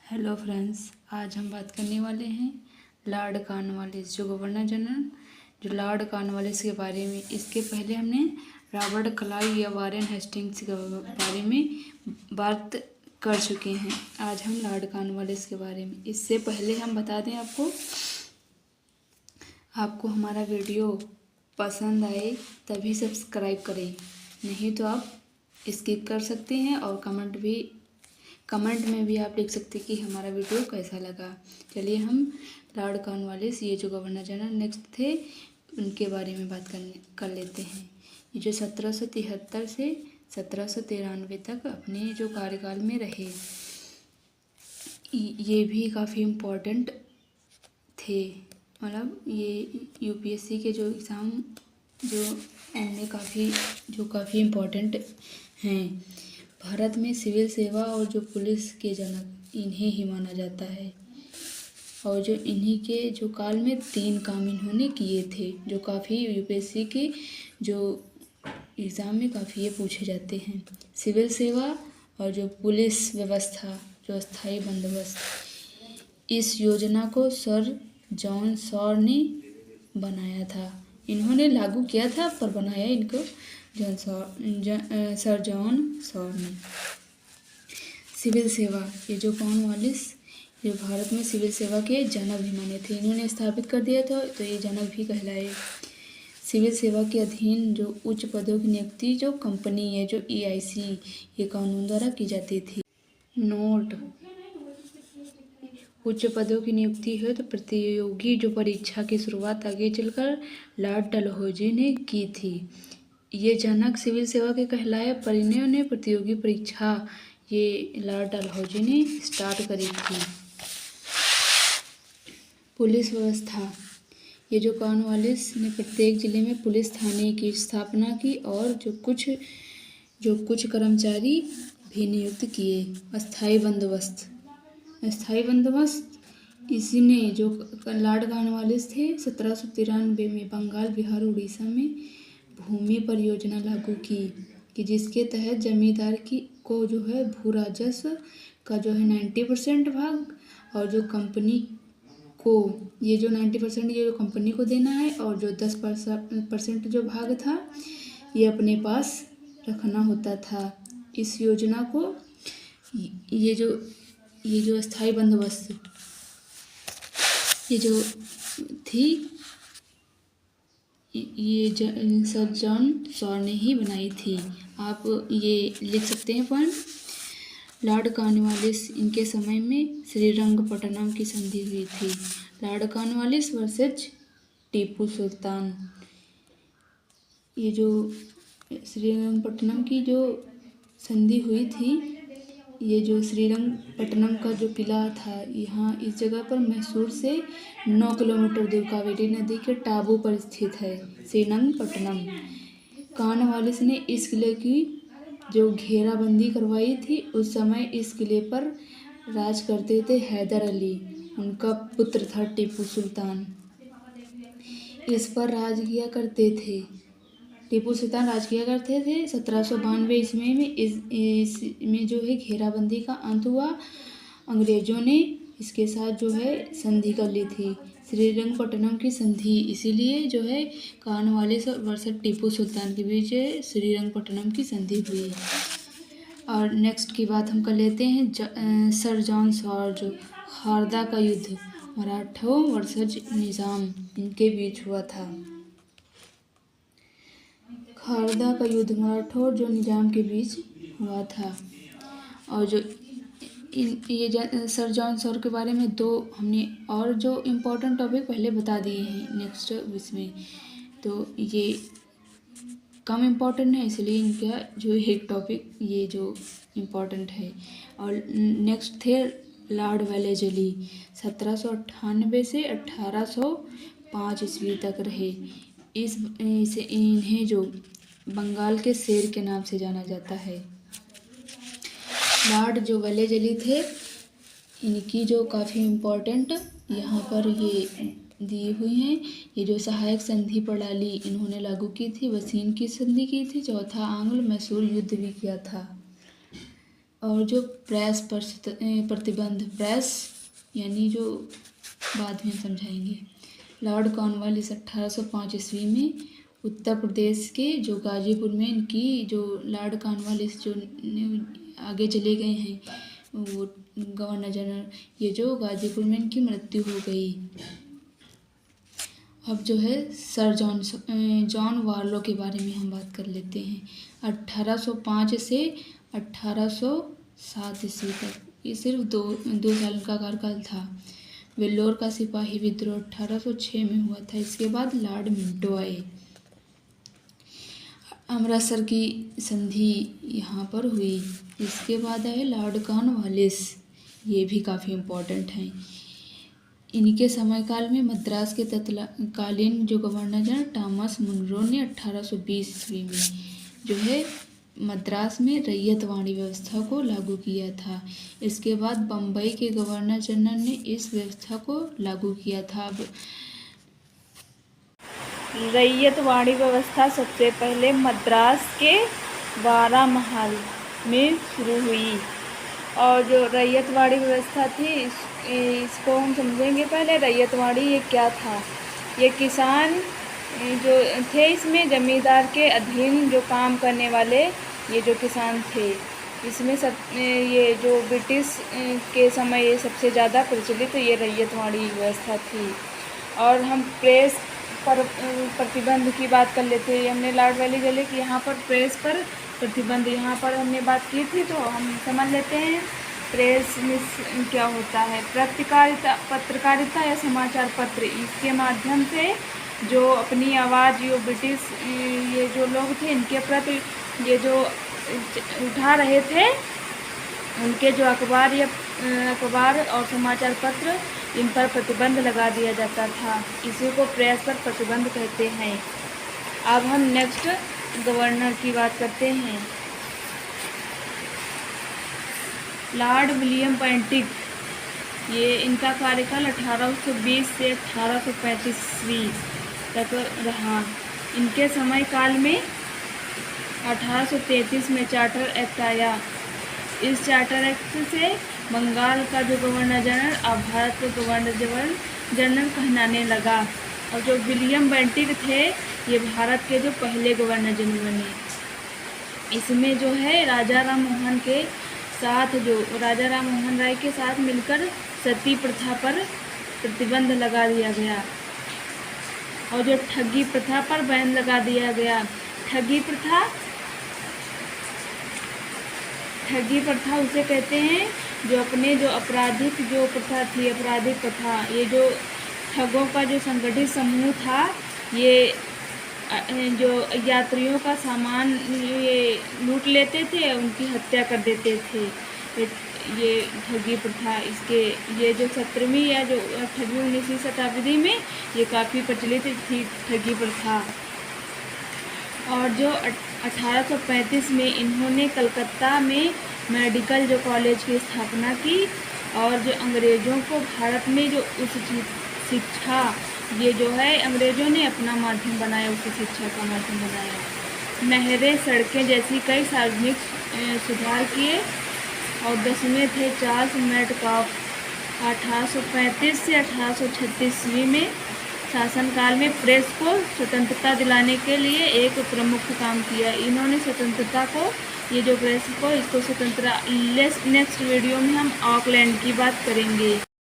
Hello friends, आज हम बात करने वाले हैं लॉर्ड कॉर्नवालिस, जो गवर्नर जनरल जो लॉर्ड कॉर्नवालिस के बारे में। इसके पहले हमने रॉबर्ट क्लाइव या वारेन हेस्टिंग्स के बारे में बात कर चुके हैं। आज हम लॉर्ड कॉर्नवालिस के बारे में। इससे पहले हम बता दें आपको हमारा वीडियो पसंद आए तभी सब्सक्राइब करें, नहीं तो आप स्किप कर सकते हैं। और कमेंट में भी आप लिख सकते हैं कि हमारा वीडियो कैसा लगा। चलिए हम लॉर्ड कॉर्नवालिस, ये जो गवर्नर जनरल नेक्स्ट थे, उनके बारे में बात कर लेते हैं। ये जो 1773 से 1793 तक अपने जो कार्यकाल में रहे, ये भी काफ़ी इम्पोर्टेंट थे। मतलब ये यूपीएससी के जो एग्ज़ाम इनमें काफ़ी इम्पोर्टेंट हैं। भारत में सिविल सेवा और जो पुलिस के जनक इन्हें ही माना जाता है। और जो इन्हीं के जो काल में 3 काम इन्होंने किए थे, जो काफ़ी यूपीएससी के जो एग्ज़ाम में काफ़ी ये पूछे जाते हैं। सिविल सेवा और जो पुलिस व्यवस्था, जो स्थायी बंदोबस्त। इस योजना को सर जॉन सॉर ने बनाया था। इन्होंने लागू किया था, पर बनाया इनको सर जॉन सॉर ने। सिविल सेवा, ये जो कॉर्नवालिस जो भारत में सिविल सेवा के जनक भी माने थे, इन्होंने स्थापित कर दिया था, तो ये जनक भी कहलाए। सिविल सेवा के अधीन जो उच्च पदों की नियुक्ति जो कंपनी है, जो EIC, ये कानून द्वारा की जाती थी। नोट: उच्च पदों की नियुक्ति है तो प्रतियोगी जो परीक्षा की शुरुआत आगे चलकर लॉर्ड डलहौजी ने की थी। ये जनक सिविल सेवा के कहलाए, पर इन्होंने प्रतियोगी परीक्षा ये लॉर्ड डलहौजी ने स्टार्ट करी थी। पुलिस व्यवस्था, ये जो कॉर्नवालिस ने प्रत्येक जिले में पुलिस थाने की स्थापना की और जो कुछ कर्मचारी भी नियुक्त किए। स्थायी बंदोबस्त, इसने जो लॉर्ड कॉर्नवालिस थे 1793 में बंगाल, बिहार, उड़ीसा में भूमि परियोजना लागू की कि जिसके तहत जमींदार को जो है भू राजस्व का जो है 90% भाग, और जो कंपनी को ये जो 90% ये जो कंपनी को देना है, और जो 10% जो भाग था ये अपने पास रखना होता था। इस योजना को ये जो स्थायी बंदोबस्त ये जो थी, ये सर जॉन सॉर ने ही बनाई थी। आप ये लिख सकते हैं पॉइंट। लॉर्ड कॉर्नवालिस, इनके समय में श्रीरंगपट्टनम की संधि हुई थी। Lord Cornwallis versus Tipu Sultan, ये जो श्रीरंगपट्टनम की जो संधि हुई थी, ये जो श्रीरंगपट्टनम का जो किला था, यहाँ इस जगह पर मैसूर से 9 किलोमीटर दूर कावेरी नदी के टापू पर स्थित है श्रीरंगपट्टनम। कॉर्नवालिस ने इस किले की जो घेराबंदी करवाई थी, उस समय इस किले पर राज करते थे हैदर अली, उनका पुत्र था टीपू सुल्तान। इस पर राज किया करते थे टीपू सुल्तान 1792 ईस्वी में। इसमें जो है घेराबंदी का अंत हुआ। अंग्रेजों ने इसके साथ जो है संधि कर ली थी, श्रीरंगपट्टनम की संधि। इसीलिए जो है कॉर्नवालिस वर्सेस टीपू सुल्तान के बीच श्रीरंगपट्टनम की संधि हुई। और नेक्स्ट की बात हम कर लेते हैं सर जॉन सॉर, जो खारदा का युद्ध मराठों वर्सेस निजाम इनके बीच हुआ था। खारदा का युद्ध मराठों और जो निजाम के बीच हुआ था। और जो ये सर जॉन सॉर के बारे में 2 हमने और जो इम्पोर्टेंट टॉपिक पहले बता दिए हैं नेक्स्ट इसमें, तो ये कम इम्पोर्टेंट है, इसलिए इनका जो एक टॉपिक ये जो इम्पोर्टेंट है। और नेक्स्ट थे लॉर्ड वेलेस्ली, 1798 से 1805 ईस्वी तक रहे। इन्हें जो बंगाल के शेर के नाम से जाना जाता है। लॉर्ड जो वेलेस्ली थे, इनकी जो काफ़ी इम्पोर्टेंट यहाँ पर ये दी हुई हैं। ये जो सहायक संधि प्रणाली इन्होंने लागू की थी, वसीन की संधि की थी। चौथा, आंग्ल मैसूर युद्ध भी किया था। और जो प्रेस पर प्रतिबंध, प्रेस यानी जो बाद में समझाएंगे। लॉर्ड कॉर्नवालिस 1805 ईस्वी में उत्तर प्रदेश के जो गाजीपुर में इनकी जो लॉर्ड कॉर्नवालिस जो आगे चले गए हैं वो गवर्नर जनरल, ये जो गाजीपुर में इनकी मृत्यु हो गई। अब जो है सर जॉन वार्लो के बारे में हम बात कर लेते हैं। 1805 से 1807 ईस्वी तक, ये सिर्फ दो साल का कार्यकाल था। वेल्लोर का सिपाही विद्रोह 1806 में हुआ था। इसके बाद लॉर्ड मिंटो आए। अमृतसर की संधि यहाँ पर हुई। इसके बाद आए लॉर्ड कॉर्नवालिस, ये भी काफ़ी इम्पोर्टेंट हैं। इनके समयकाल में मद्रास के तत्कालीन जो गवर्नर जनरल थॉमस मुनरो ने 1820 ईस्वी में जो है मद्रास में रैयतवाड़ी व्यवस्था को लागू किया था। इसके बाद बम्बई के गवर्नर जनरल ने इस व्यवस्था को लागू किया था। अब रैयतवाड़ी व्यवस्था सबसे पहले मद्रास के बारामहल में शुरू हुई। और जो रैयतवाड़ी व्यवस्था थी इसको हम समझेंगे। पहले रैयतवाड़ी ये क्या था? ये किसान जो थे, इसमें जमींदार के अधीन जो काम करने वाले ये जो किसान थे, इसमें सब ये जो ब्रिटिश के समय ये सबसे ज़्यादा प्रचलित ये रैयतवाड़ी व्यवस्था थी। और हम प्रेस पर प्रतिबंध की बात कर लेते हैं। हमने लॉर्ड वेलिंगटन की यहाँ पर प्रेस पर प्रतिबंध यहाँ पर हमने बात की थी, तो हम समझ लेते हैं प्रेस में क्या होता है। पत्रकारिता या समाचार पत्र, इसके माध्यम से जो अपनी आवाज़ जो ब्रिटिश ये जो लोग थे इनके प्रति ये जो उठा रहे थे, उनके जो अखबार और समाचार पत्र, इन पर प्रतिबंध लगा दिया जाता था। इसी को प्रेस पर प्रतिबंध कहते हैं। अब हम नेक्स्ट गवर्नर की बात करते हैं। लॉर्ड विलियम बेंटिक, ये इनका कार्यकाल 1820 से 1835 ईस्वी तक रहा। इनके समय काल में 1833 में चार्टर एक्ट आया। इस चार्टर एक्ट से बंगाल का जो गवर्नर जनरल अब भारत को गवर्नर जनरल कहलाने लगा। और जो विलियम बेंटिक थे ये भारत के जो पहले गवर्नर जनरल बने। इसमें जो है राजा राम मोहन राय के साथ मिलकर सती प्रथा पर प्रतिबंध लगा दिया गया। और जो ठगी प्रथा पर बैन लगा दिया गया। ठगी प्रथा उसे कहते हैं जो अपने जो आपराधिक जो प्रथा थी, आपराधिक प्रथा, ये जो ठगों का जो संगठित समूह था, ये जो यात्रियों का सामान ये लूट लेते थे, उनकी हत्या कर देते थे। ये ठगी प्रथा, इसके ये जो 17वीं या जो 18वीं 19वीं शताब्दी में ये काफ़ी प्रचलित थी ठगी प्रथा। और जो 1835 में इन्होंने कलकत्ता में मेडिकल जो कॉलेज की स्थापना की। और जो अंग्रेज़ों को भारत में जो उच्च शिक्षा, ये जो है अंग्रेज़ों ने अपना माध्यम बनाया, उच्च शिक्षा का माध्यम बनाया। नहरें, सड़कें जैसी कई सार्वजनिक सुधार किए। और 10वें थे चार्ल्स मेटकाफ। 1835 से 1836 ईस्वी में शासनकाल में प्रेस को स्वतंत्रता दिलाने के लिए एक प्रमुख काम किया। इन्होंने स्वतंत्रता को, ये जो प्रेस को, इसको स्वतंत्रता, नेक्स्ट वीडियो में हम ऑकलैंड की बात करेंगे।